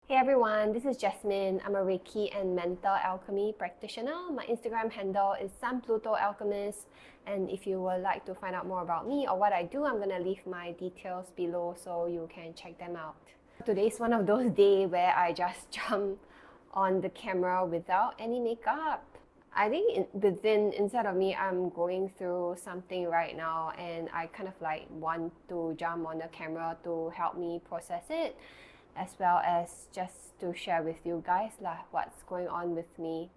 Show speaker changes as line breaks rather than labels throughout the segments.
Hey everyone, this is Jasmine. I'm a Reiki and Mental Alchemy practitioner. My Instagram handle is SunPlutoAlchemist, and if you would like to find out more about me or what I do, I'm gonna leave my details below so you can check them out. Today's one of those days where I just jump on the camera without any makeup. I think inside of me, I'm going through something right now, and I kind of like want to jump on the camera to help me process it, as well as just to share with you guys what's going on with me.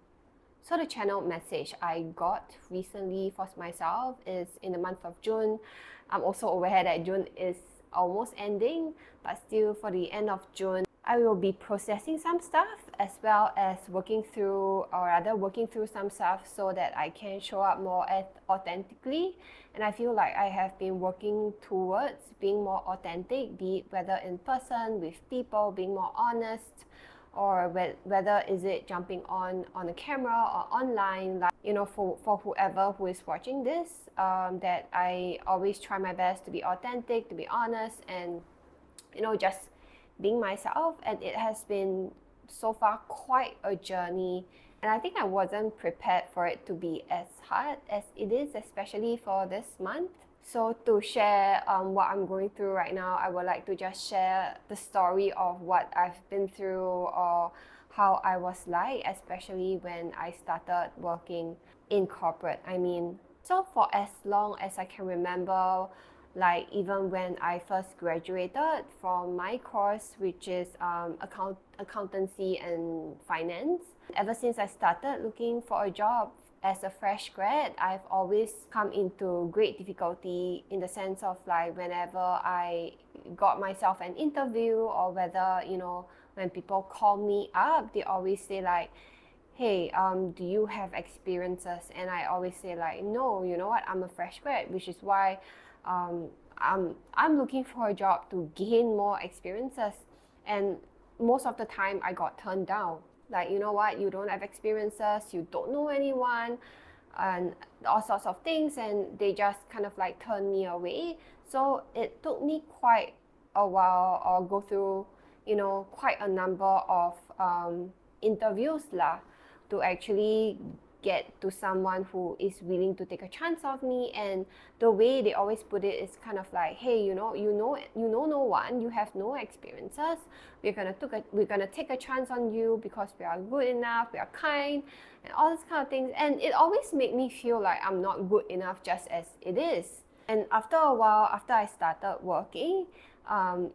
So the channel message I got recently for myself is in the month of June. I'm also aware that June is almost ending, but still for the end of June, I will be processing some stuff as well as working through some stuff so that I can show up more authentically. And I feel like I have been working towards being more authentic, be it whether in person, with people, being more honest, or whether is it jumping on a camera or online, like, for whoever who is watching this, that I always try my best to be authentic, to be honest, and just being myself. And it has been so far quite a journey, and I think I wasn't prepared for it to be as hard as it is, especially for this month. So to share what I'm going through right now, I would like to just share the story of what I've been through, or how I was like, especially when I started working in corporate. So for as long as I can remember, like even when I first graduated from my course, which is accountancy and finance, ever since I started looking for a job as a fresh grad, I've always come into great difficulty in the sense of like whenever I got myself an interview, or whether, when people call me up, they always say like, hey, do you have experiences? And I always say like, no, you know what, I'm a fresh grad, which is why I'm looking for a job to gain more experiences. And most of the time I got turned down. Like, you know what, you don't have experiences, you don't know anyone, and all sorts of things, and they just kind of like turned me away. So it took me quite a while, or go through, quite a number of interviews to actually get to someone who is willing to take a chance of me. And the way they always put it is kind of like, hey, you know no one, you have no experiences, we're gonna take a chance on you because we are good enough, we are kind, and all these kind of things. And it always made me feel like I'm not good enough just as it is. And after a while, after I started working,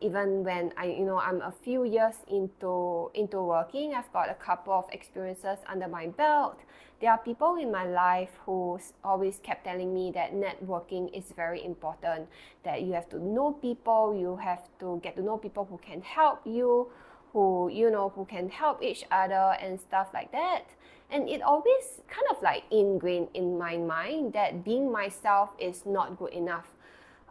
even when I'm a few years into working, I've got a couple of experiences under my belt. There are people in my life who always kept telling me that networking is very important, that you have to know people, you have to get to know people who can help you, who can help each other and stuff like that. And it always kind of like ingrained in my mind that being myself is not good enough.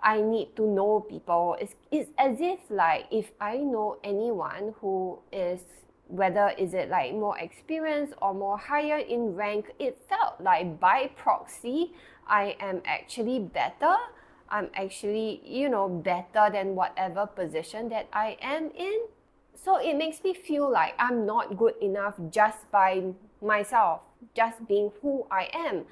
I need to know people. It's as if like if I know anyone who is, whether is it like more experienced or more higher in rank, it felt like by proxy I am actually better. I'm actually, better than whatever position that I am in. So it makes me feel like I'm not good enough just by myself, just being who I am.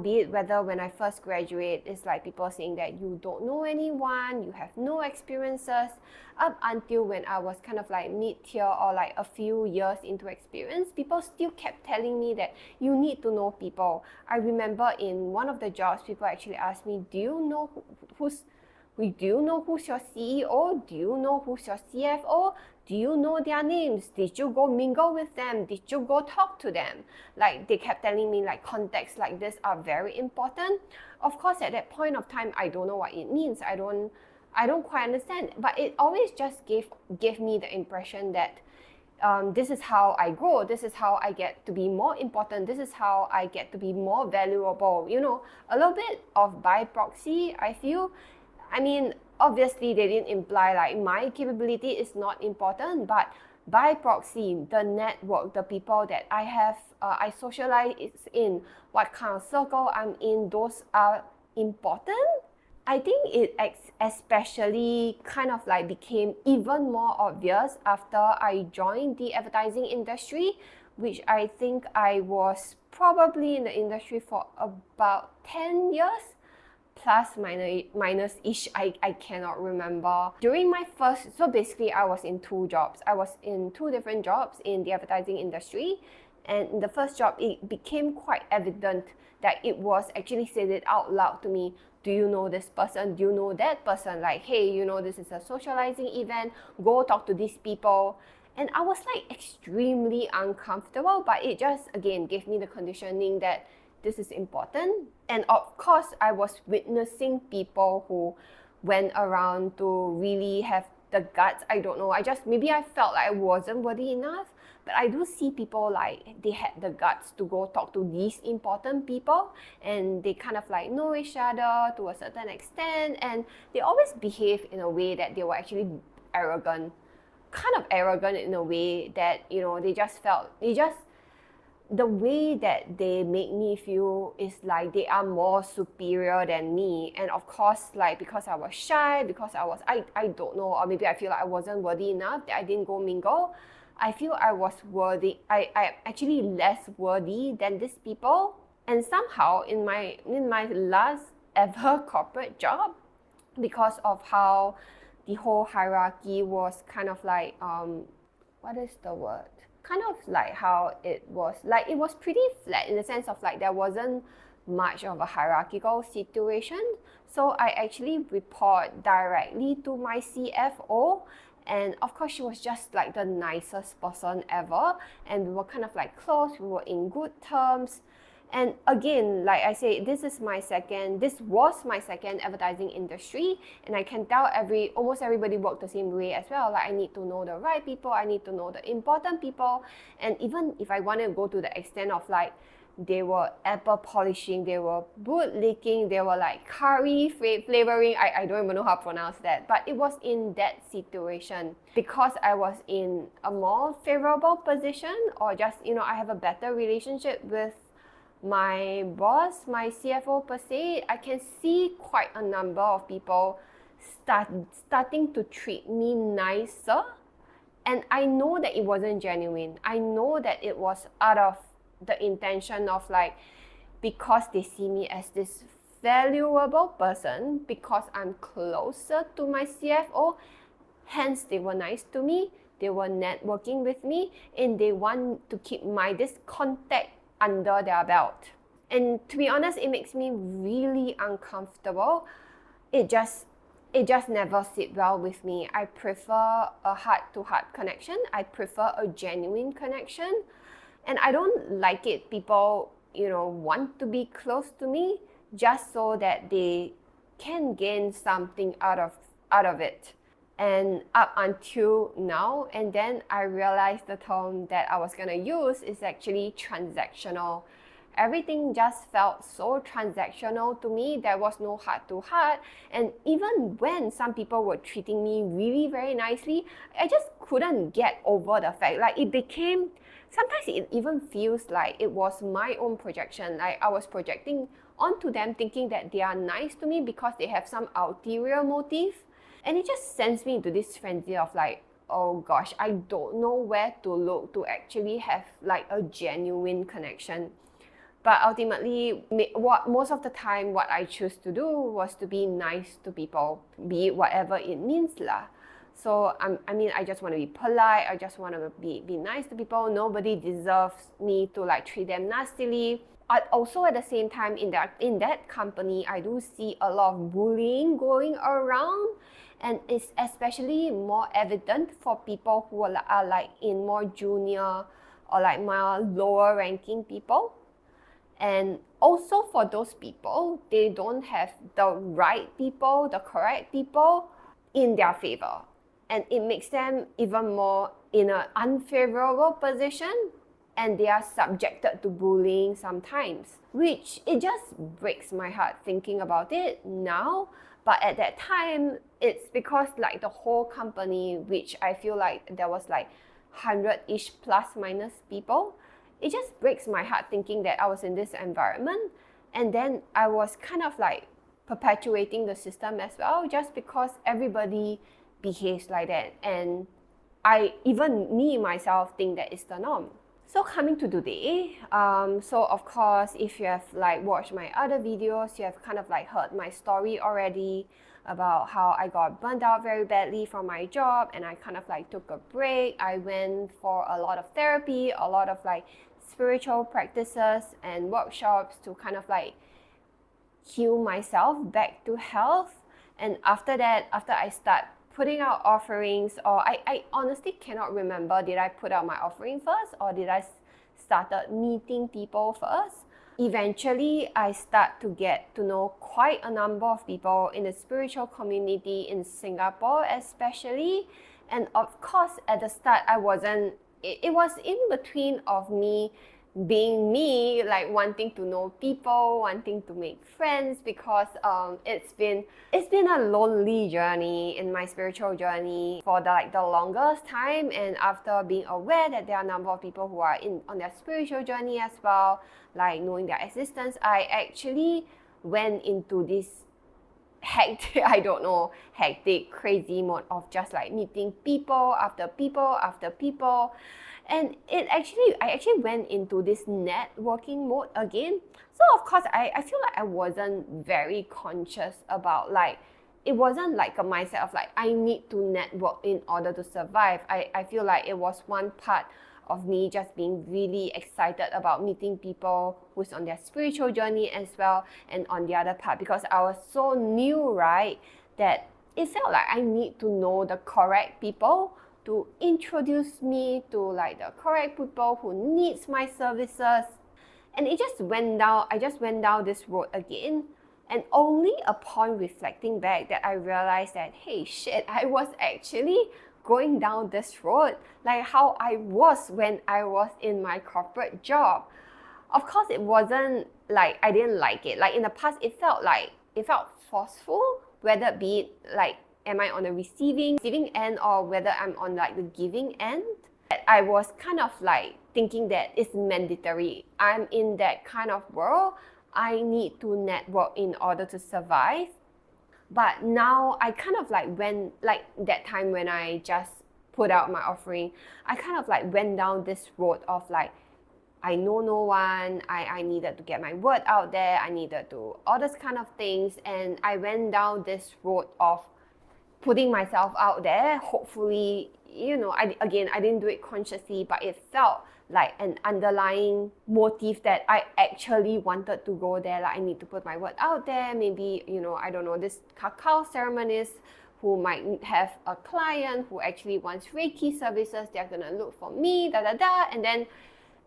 Be it whether when I first graduate, it's like people saying that you don't know anyone, you have no experiences, up until when I was kind of like mid-tier or like a few years into experience, people still kept telling me that you need to know people. I remember in one of the jobs, people actually asked me, do you know who's your CEO? Do you know who's your CFO? Do you know their names? Did you go mingle with them? Did you go talk to them? Like, they kept telling me like contacts like this are very important. Of course, at that point of time, I don't know what it means. I don't quite understand. But it always just gave me the impression that this is how I grow, this is how I get to be more important, this is how I get to be more valuable. A little bit of by proxy, I feel. Obviously they didn't imply like my capability is not important, but by proxy, the network, the people that I have, I socialize in, what kind of circle I'm in, those are important. I think it especially kind of like became even more obvious after I joined the advertising industry, which I think I was probably in the industry for about 10 years plus minus ish. I cannot remember. During my first, so basically I was in two jobs. I was in two different jobs in the advertising industry. And in the first job, it became quite evident that it was actually said it out loud to me. Do you know this person? Do you know that person? Like, hey, you know, this is a socializing event. Go talk to these people. And I was like extremely uncomfortable, but it just, again, gave me the conditioning that this is important. And of course, I was witnessing people who went around to really have the guts. I don't know. Maybe I felt like I wasn't worthy enough. But I do see people like they had the guts to go talk to these important people, and they kind of like know each other to a certain extent, and they always behave in a way that they were actually arrogant. Kind of arrogant in a way that, you know, the way that they make me feel is like they are more superior than me. And of course, like, because I was shy, because I don't know, or maybe I feel like I wasn't worthy enough, that I didn't go mingle. I feel I was worthy. I actually less worthy than these people. And somehow in my last ever corporate job, because of how the whole hierarchy was kind of like what is the word? Kind of like how it was pretty flat, in the sense of like there wasn't much of a hierarchical situation. So I actually report directly to my CFO. And of course, she was just like the nicest person ever. And we were kind of like close, we were in good terms. And again, like I say, this was my second advertising industry. And I can tell almost everybody worked the same way as well. Like, I need to know the right people, I need to know the important people. And even if I want to go to the extent of like, they were apple polishing, they were boot licking, they were like curry flavoring. I don't even know how to pronounce that. But it was in that situation, because I was in a more favorable position, or just, you know, I have a better relationship with my boss, my CFO per se. I can see quite a number of people starting to treat me nicer. And I know that it wasn't genuine. I know that it was out of the intention of like, because they see me as this valuable person, because I'm closer to my CFO, hence they were nice to me, they were networking with me, and they want to keep this contact under their belt. And to be honest, it makes me really uncomfortable. It just never sit well with me. I prefer a heart-to-heart connection. I prefer a genuine connection. And I don't like it people, you know, want to be close to me just so that they can gain something out of it. And up until now, and then I realized the term that I was going to use is actually transactional. Everything just felt so transactional to me. There was no heart-to-heart. And even when some people were treating me really very nicely, I just couldn't get over the fact. Like, sometimes it even feels like it was my own projection. Like, I was projecting onto them, thinking that they are nice to me because they have some ulterior motive. And it just sends me into this frenzy of like, oh gosh, I don't know where to look to actually have like a genuine connection. But ultimately, most of the time, what I choose to do was to be nice to people, be it whatever it means lah. So I just want to be polite. I just want to be nice to people. Nobody deserves me to like treat them nastily. Also, at the same time, in that company, I do see a lot of bullying going around, and it's especially more evident for people who are like in more junior or like more lower ranking people. And also for those people, they don't have the right people, the correct people in their favor. And it makes them even more in an unfavorable position, and they are subjected to bullying sometimes, which it just breaks my heart thinking about it now. But at that time, it's because like the whole company, which I feel like there was like 100-ish plus minus people, it just breaks my heart thinking that I was in this environment. And then I was kind of like perpetuating the system as well, just because everybody behaves like that, and even me myself think that it's the norm. So coming to today, so of course, if you have like watched my other videos, you have kind of like heard my story already about how I got burned out very badly from my job, and I kind of like took a break. I went for a lot of therapy, a lot of like spiritual practices and workshops to kind of like heal myself back to health. And after that, after I start putting out offerings, or I honestly cannot remember, did I put out my offering first or did I started meeting people first? Eventually, I start to get to know quite a number of people in the spiritual community in Singapore especially. And of course, at the start, it was in between of me being me, like wanting to know people, wanting to make friends, because it's been a lonely journey in my spiritual journey for the longest time. And after being aware that there are a number of people who are on their spiritual journey as well, like knowing their existence, I actually went into this hectic, crazy mode of just like meeting people after people after people. And I actually went into this networking mode again. So of course, I feel like I wasn't very conscious about like, it wasn't like a mindset of like, I need to network in order to survive. I feel like it was one part of me just being really excited about meeting people who's on their spiritual journey as well. And on the other part, because I was so new, right, that it felt like I need to know the correct people to introduce me to like the correct people who needs my services. And I just went down this road again. And only upon reflecting back that I realized that, hey, shit, I was actually going down this road like how I was when I was in my corporate job. Of course, it wasn't like I didn't like it. Like in the past, it felt forceful, whether it be like, am I on the receiving end or whether I'm on like the giving end. I was kind of like thinking that it's mandatory. I'm in that kind of world. I need to network in order to survive. But now I kind of like went, like that time when I just put out my offering, I kind of like went down this road of like, I know no one, I needed to get my word out there, I needed to all this kind of things. And I went down this road of putting myself out there. Hopefully, I didn't do it consciously, but it felt like an underlying motive that I actually wanted to go there. Like I need to put my word out there. Maybe, I don't know, this cacao ceremonist who might have a client who actually wants Reiki services, they're gonna look for me, and then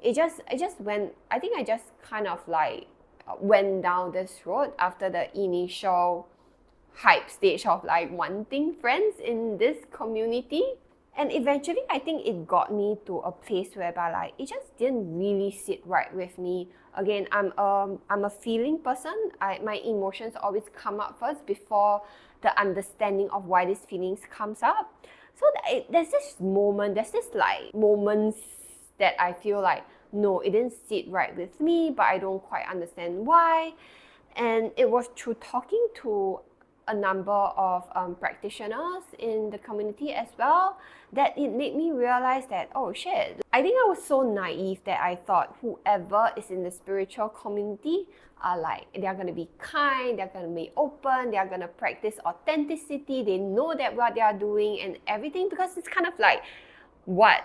I just kind of like went down this road after the initial hype stage of like wanting friends in this community. And eventually, I think it got me to a place whereby like it just didn't really sit right with me. Again, I'm a feeling person. My emotions always come up first before the understanding of why these feelings comes up. So there's this moments that I feel like, no, it didn't sit right with me, but I don't quite understand why. And it was through talking to a number of practitioners in the community as well that it made me realize that, oh shit, I think I was so naive that I thought whoever is in the spiritual community are like, they're going to be kind, they're going to be open, they're going to practice authenticity, they know that what they are doing and everything, because it's kind of like what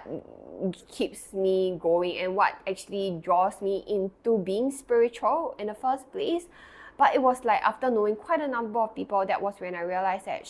keeps me going and what actually draws me into being spiritual in the first place. But it was like after knowing quite a number of people, that was when I realized that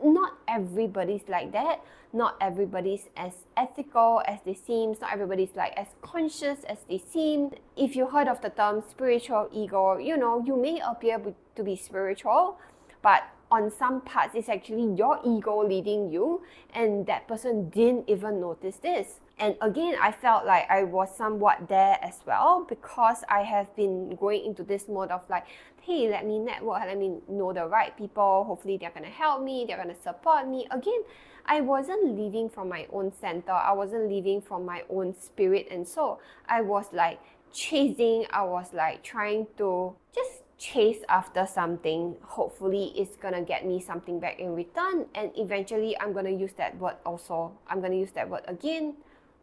not everybody's like that. Not everybody's as ethical as they seem. Not everybody's like as conscious as they seem. If you heard of the term spiritual ego, you may appear to be spiritual, but on some parts, it's actually your ego leading you, and that person didn't even notice this. And again, I felt like I was somewhat there as well, because I have been going into this mode of like, hey, let me network, let me know the right people, hopefully they're going to help me, they're going to support me. Again, I wasn't living from my own center, I wasn't living from my own spirit and soul. I was like chasing, I was like trying to just chase after something, hopefully it's gonna get me something back in return, and eventually I'm gonna use that word also. I'm gonna use that word again.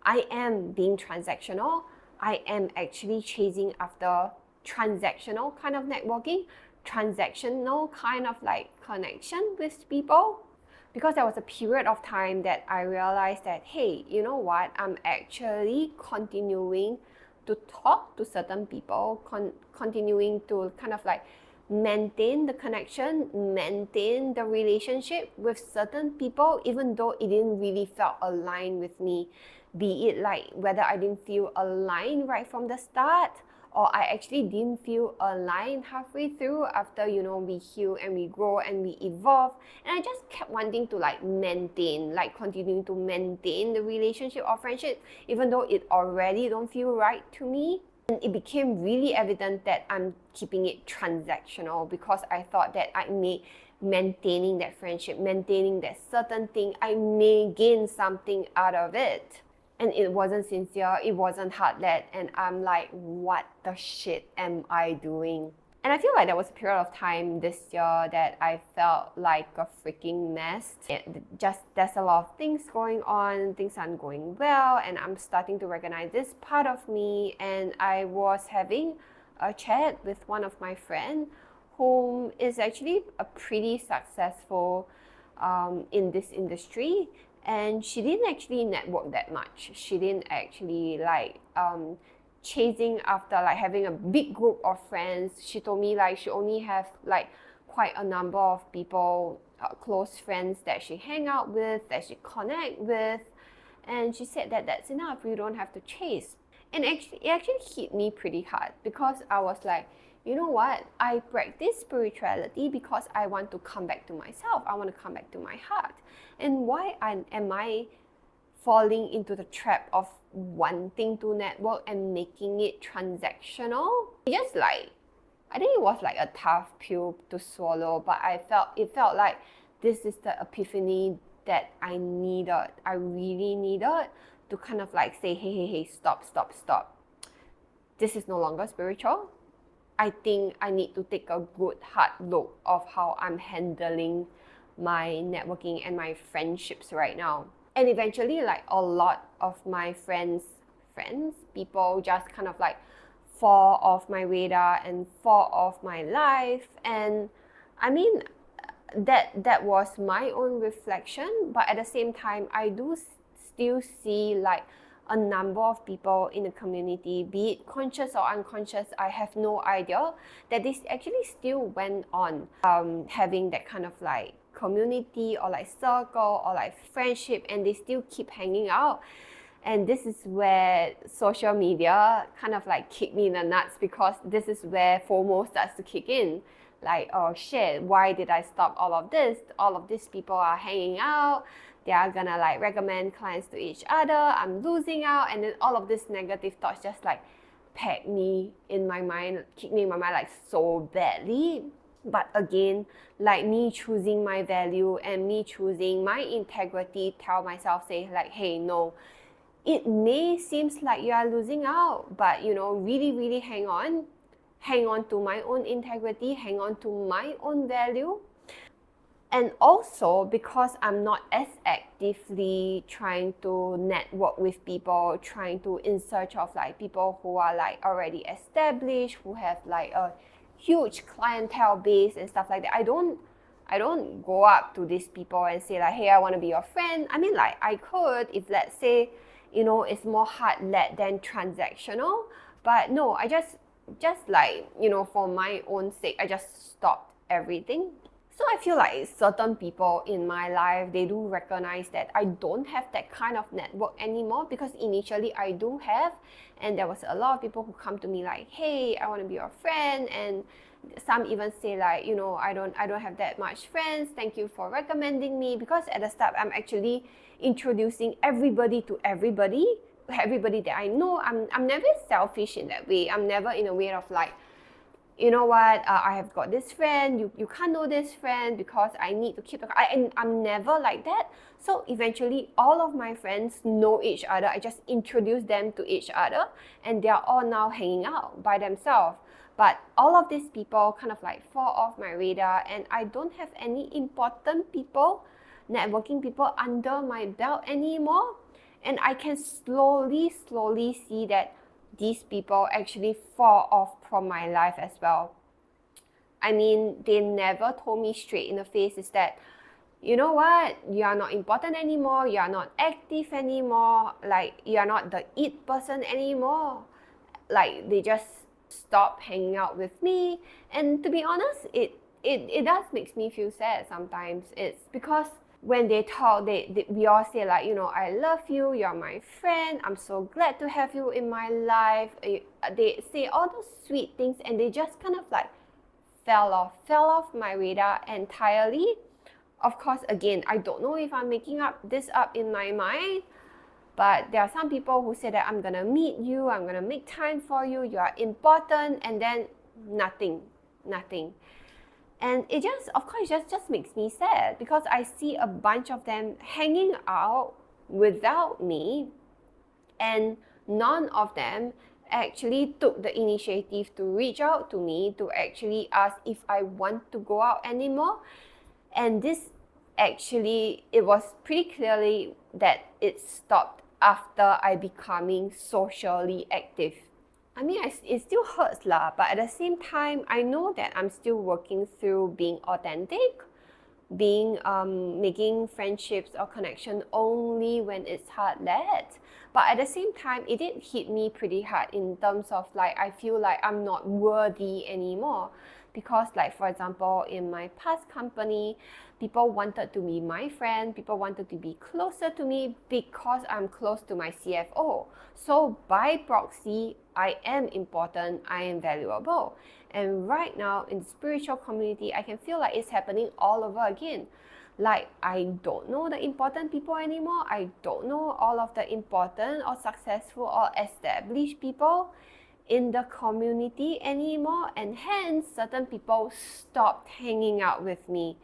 I am being transactional. I am actually chasing after transactional kind of networking, transactional kind of like connection with people. Because there was a period of time that I realized that, hey, you know what, I'm actually continuing to talk to certain people, continuing to kind of like maintain the connection, maintain the relationship with certain people, even though it didn't really felt aligned with me. Be it like whether I didn't feel aligned right from the start, or I actually didn't feel aligned halfway through after, we heal and we grow and we evolve. And I just kept wanting to like maintain, like continuing to maintain the relationship or friendship, even though it already don't feel right to me. And it became really evident that I'm keeping it transactional, because I thought that maintaining that friendship, maintaining that certain thing, I may gain something out of it. And it wasn't sincere, it wasn't heart-led, and I'm like, what the shit am I doing? And I feel like there was a period of time this year that I felt like a freaking mess. There's a lot of things going on, things aren't going well, and I'm starting to recognize this part of me. And I was having a chat with one of my friends whom is actually a pretty successful in this industry. And she didn't actually network that much. She didn't actually like chasing after like having a big group of friends. She told me like she only have like quite a number of people, close friends that she hang out with, that she connect with. And she said that that's enough, you don't have to chase. And it actually hit me pretty hard, because I was like, you know what? I practice spirituality because I want to come back to myself. I want to come back to my heart. And why am I falling into the trap of wanting to network and making it transactional? I think it was like a tough pill to swallow, but it felt like this is the epiphany that I needed. I really needed to kind of like say, hey, stop. This is no longer spiritual. I think I need to take a good hard look of how I'm handling my networking and my friendships right now. And eventually, like a lot of my friends, people just kind of like fall off my radar and fall off my life. And I mean, that was my own reflection, but at the same time, I do still see like a number of people in the community, be it conscious or unconscious, I have no idea, that this actually still went on having that kind of like community or like circle or like friendship, and they still keep hanging out. And this is where social media kind of like kicked me in the nuts, because this is where FOMO starts to kick in. Like, oh shit, why did I stop all of this? All of these people are hanging out. They are gonna like recommend clients to each other. I'm losing out. And then all of these negative thoughts just like kicked me in my mind like so badly. But again, like me choosing my value and me choosing my integrity, tell myself, say like, hey, no, it may seems like you are losing out, but really hang on to my own integrity, hang on to my own value. And also, because I'm not as actively trying to network with people, trying to in search of like people who are like already established, who have like a huge clientele base and stuff like that, I don't go up to these people and say like, hey, I want to be your friend. I mean, like I could if, let's say, it's more heart-led than transactional. But no, I just like, for my own sake, I just stopped everything. So I feel like certain people in my life, they do recognize that I don't have that kind of network anymore, because initially I do have, and there was a lot of people who come to me like, hey, I want to be your friend, and some even say like, I don't have that much friends, thank you for recommending me. Because at the start, I'm actually introducing everybody to everybody that I know. I'm never selfish in that way. I'm never in a way of like, you know what, I have got this friend, you can't know this friend because I need to keep I'm never like that. So eventually all of my friends know each other. I just introduce them to each other, and they are all now hanging out by themselves. But all of these people kind of like fall off my radar, and I don't have any important people, networking people under my belt anymore. And I can slowly see that these people actually fall off from my life as well. I mean, they never told me straight in the face is that, you know what, you are not important anymore, you are not active anymore, like you are not the it person anymore. Like they just stop hanging out with me. And to be honest, it does makes me feel sad sometimes. It's because when they talk, we all say like, you know, I love you, you're my friend, I'm so glad to have you in my life. They say all those sweet things, and they just kind of like fell off my radar entirely. Of course, again, I don't know if I'm making this up in my mind, but there are some people who say that I'm gonna meet you, I'm gonna make time for you, you are important, and then nothing. And it just, of course, just makes me sad, because I see a bunch of them hanging out without me, and none of them actually took the initiative to reach out to me to actually ask if I want to go out anymore. And this actually, it was pretty clearly that it stopped after I becoming socially active. I mean, it still hurts lah, but at the same time, I know that I'm still working through being authentic, making friendships or connection only when it's hard led. But at the same time, it did hit me pretty hard in terms of like, I feel like I'm not worthy anymore. Because like, for example, in my past company, people wanted to be my friend, people wanted to be closer to me because I'm close to my CFO. So by proxy, I am important, I am valuable. And right now in the spiritual community, I can feel like it's happening all over again. Like, I don't know the important people anymore. I don't know all of the important or successful or established people in the community anymore, and hence certain people stopped hanging out with me,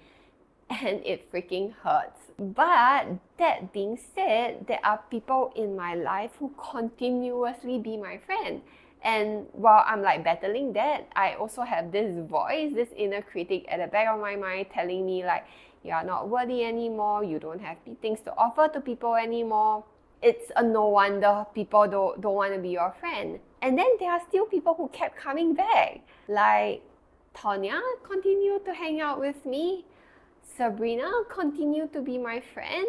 and it freaking hurts. But that being said, there are people in my life who continuously be my friend. And while I'm like battling that, I also have this voice, this inner critic at the back of my mind telling me like, you are not worthy anymore, you don't have things to offer to people anymore. It's a no wonder people don't want to be your friend. And then there are still people who kept coming back. Like Tonya continued to hang out with me. Sabrina continued to be my friend.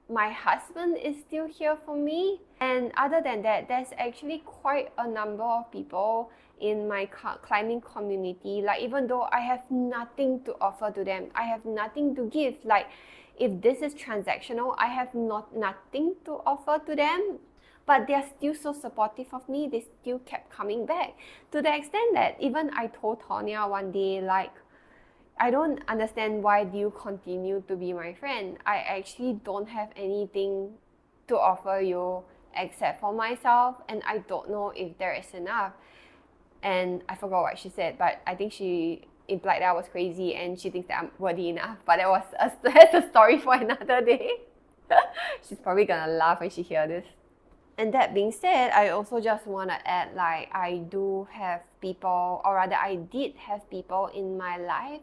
My husband is still here for me. And other than that, there's actually quite a number of people in my climbing community. Like, even though I have nothing to offer to them, I have nothing to give. Like, if this is transactional, I have nothing to offer to them. But they're still so supportive of me. They still kept coming back. To the extent that even I told Tonya one day, like, I don't understand why do you continue to be my friend. I actually don't have anything to offer you except for myself, and I don't know if there is enough. And I forgot what she said, but I think she implied that I was crazy and she thinks that I'm worthy enough. But that's a story for another day. She's probably gonna laugh when she hears this. And that being said, I also just want to add, like, I do have people, or rather I did have people in my life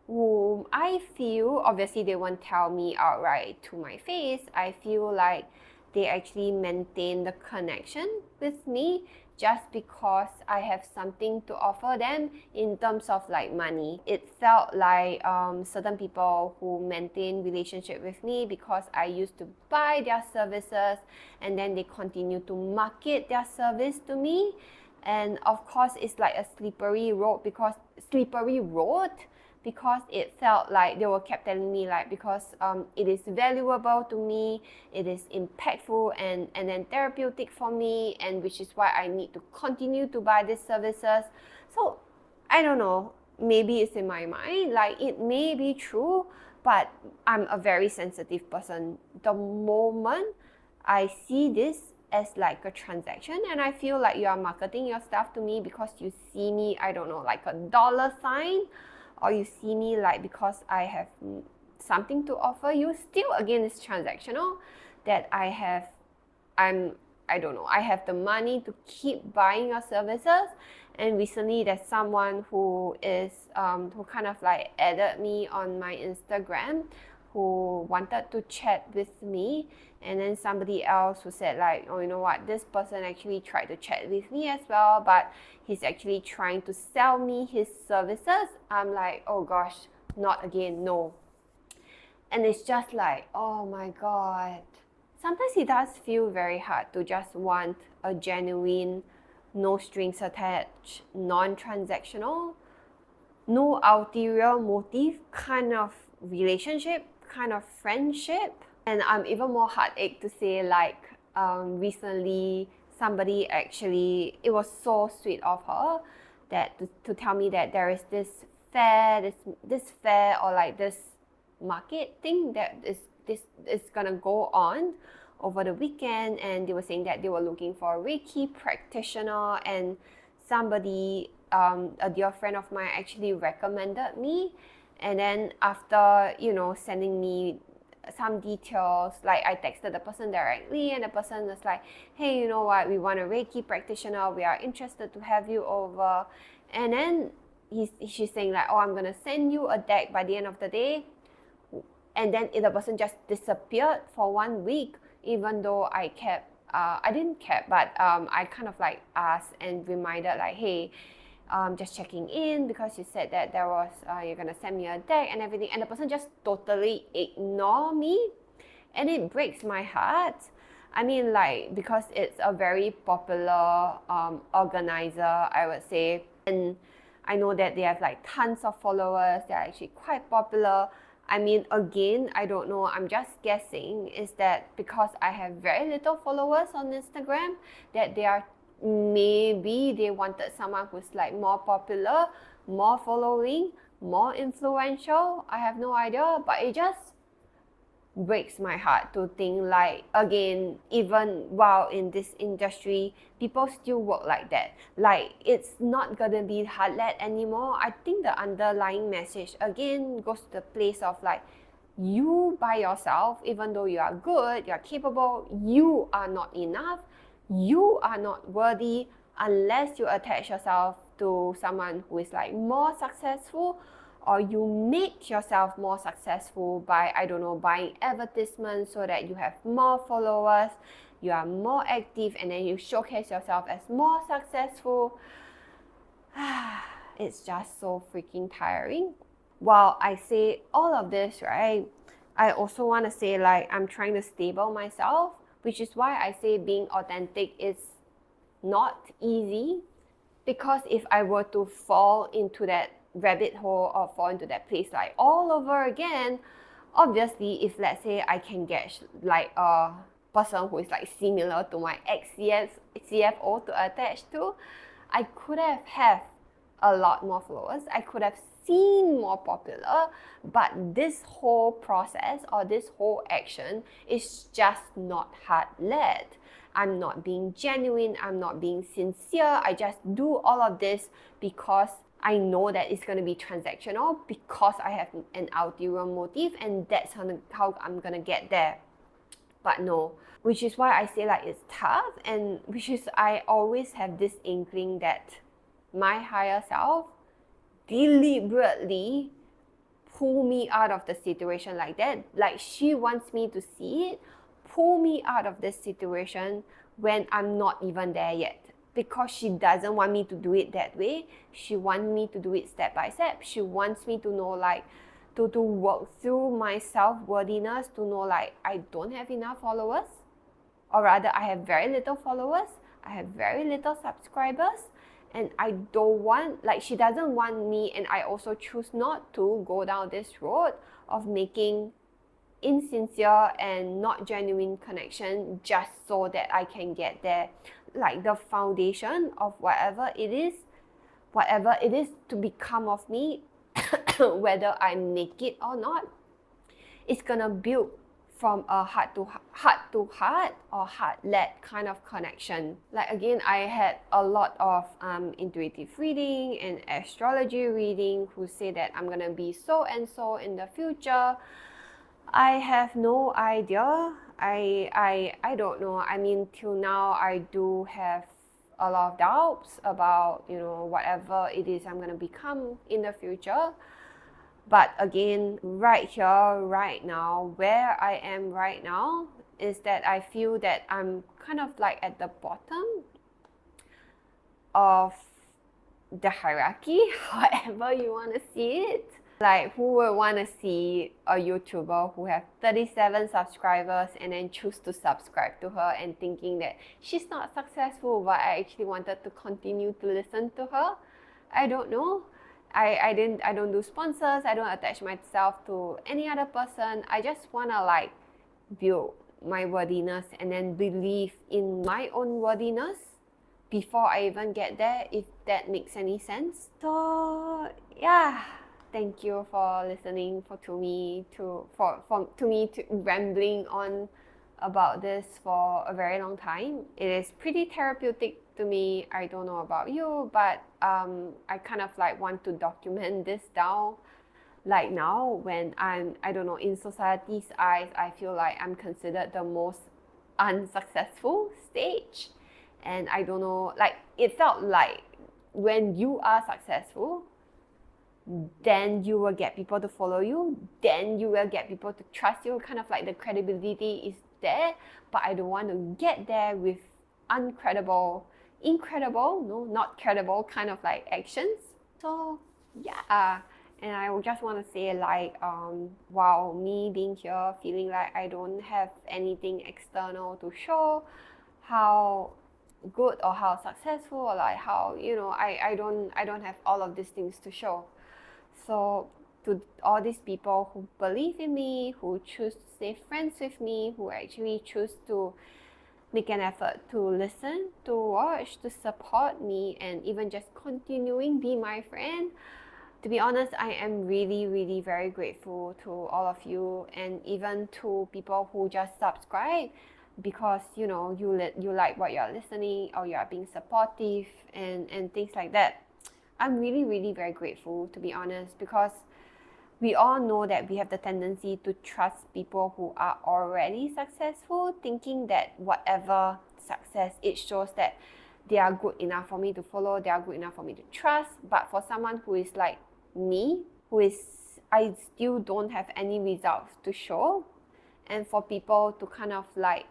whom I feel, obviously they won't tell me outright to my face, I feel like they actually maintain the connection with me just because I have something to offer them in terms of like money. It felt like certain people who maintain relationship with me because I used to buy their services, and then they continue to market their service to me. And of course, it's like a slippery road because it felt like they were kept telling me like, because it is valuable to me, it is impactful and then therapeutic for me, and which is why I need to continue to buy these services. So I don't know, maybe it's in my mind, like it may be true, but I'm a very sensitive person. The moment I see this as like a transaction and I feel like you are marketing your stuff to me because you see me, I don't know, like a dollar sign, or you see me like because I have something to offer you, still again it's transactional, that I'm I don't know, I have the money to keep buying your services. And recently there's someone who is who kind of like added me on my Instagram, who wanted to chat with me, and then somebody else who said like, oh, you know what, this person actually tried to chat with me as well, but he's actually trying to sell me his services. I'm like, oh gosh, not again, no. And it's just like, oh my god. Sometimes it does feel very hard to just want a genuine, no strings attached, non-transactional, no ulterior motive kind of relationship, kind of friendship. And I'm even more heartached to say like recently somebody actually, it was so sweet of her that to tell me that there is this fair, this fair or like this market thing that is gonna go on over the weekend, and they were saying that they were looking for a Reiki practitioner, and somebody, a dear friend of mine actually recommended me. And then after, you know, sending me some details, like I texted the person directly, and the person was like, hey, you know what, we want a Reiki practitioner, we are interested to have you over. And then she's saying like, oh, I'm gonna send you a deck by the end of the day. And then the person just disappeared for 1 week, even though I didn't keep, but I kind of like asked and reminded like, hey, just checking in because you said that there was, you're gonna send me a deck and everything, and the person just totally ignored me, and it breaks my heart. I mean, like, because it's a very popular organizer, I would say, and I know that they have like tons of followers, they're actually quite popular. I mean, again, I don't know, I'm just guessing, is that because I have very little followers on Instagram, that they are, maybe they wanted someone who's like more popular, more following, more influential. I have no idea, but it just breaks my heart to think like, again, even while in this industry, people still work like that. Like, it's not gonna be hard-led anymore. I think the underlying message again goes to the place of like, you by yourself, even though you are good, you are capable, you are not enough, you are not worthy unless you attach yourself to someone who is like more successful, or you make yourself more successful by, I don't know, buying advertisements so that you have more followers, you are more active, and then you showcase yourself as more successful. It's just so freaking tiring. While I say all of this, right, I also want to say like, I'm trying to stable myself, which is why I say being authentic is not easy. Because if I were to fall into that rabbit hole or fall into that place like all over again, obviously, if let's say I can get like a person who is like similar to my ex-CFO to attach to, I could have a lot more followers, I could have seen more popular, but this whole process or this whole action is just not hard-led. I'm not being genuine, I'm not being sincere, I just do all of this because I know that it's going to be transactional, because I have an ulterior motive, and that's how I'm going to get there. But no, which is why I say like it's tough, and which is I always have this inkling that my higher self deliberately pull me out of the situation like that. Like, she wants me to see it, pull me out of this situation when I'm not even there yet. Because she doesn't want me to do it that way. She wants me to do it step by step. She wants me to know like, to work through my self-worthiness, to know like, I don't have enough followers. Or rather, I have very little followers. I have very little subscribers. And I don't want, like, she doesn't want me, and I also choose not to go down this road of making insincere and not genuine connection just so that I can get there. Like, the foundation of whatever it is to become of me, whether I make it or not, it's gonna build from a heart to heart or heart-led kind of connection. Like, again, I had a lot of intuitive reading and astrology reading who say that I'm gonna be so and so in the future. I have no idea. I don't know. I mean, till now, I do have a lot of doubts about, whatever it is I'm going to become in the future. But again, right here, right now, where I am right now, is that I feel that I'm kind of like at the bottom of the hierarchy, however you want to see it. Like, who would want to see a YouTuber who has 37 subscribers and then choose to subscribe to her and thinking that she's not successful, but I actually wanted to continue to listen to her? I don't know. I don't do sponsors. I don't attach myself to any other person. I just want to like build my worthiness and then believe in my own worthiness before I even get there, if that makes any sense. So yeah, thank you for listening to me rambling on about this for a very long time. It is pretty therapeutic to me. I don't know about you, but I kind of like want to document this down. Like now, when I don't know, in society's eyes, I feel like I'm considered the most unsuccessful stage. And I don't know, like it felt like when you are successful, then you will get people to follow you, then you will get people to trust you, kind of like the credibility is there. But I don't want to get there with incredible, no, not credible kind of like actions. So yeah, and I just want to say like, wow, me being here, feeling like I don't have anything external to show how good or how successful, or like how, I don't have all of these things to show. So to all these people who believe in me, who choose to stay friends with me, who actually choose to make an effort to listen, to watch, to support me, and even just continuing be my friend, to be honest, I am really, really very grateful to all of you, and even to people who just subscribe because you like what you're listening, or you're being supportive and things like that. I'm really, really very grateful, to be honest, because we all know that we have the tendency to trust people who are already successful, thinking that whatever success it shows that they are good enough for me to follow, they are good enough for me to trust. But for someone who is like me, I still don't have any results to show, and for people to kind of like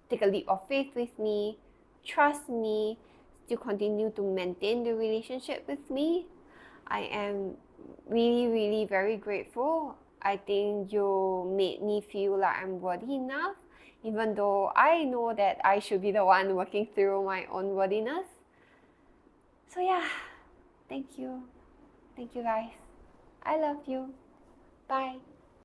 take a leap of faith with me, trust me, still continue to maintain the relationship with me, I am really, really very grateful. I think you made me feel like I'm worthy enough, even though I know that I should be the one working through my own worthiness. So yeah, thank you. Thank you guys. I love you. Bye.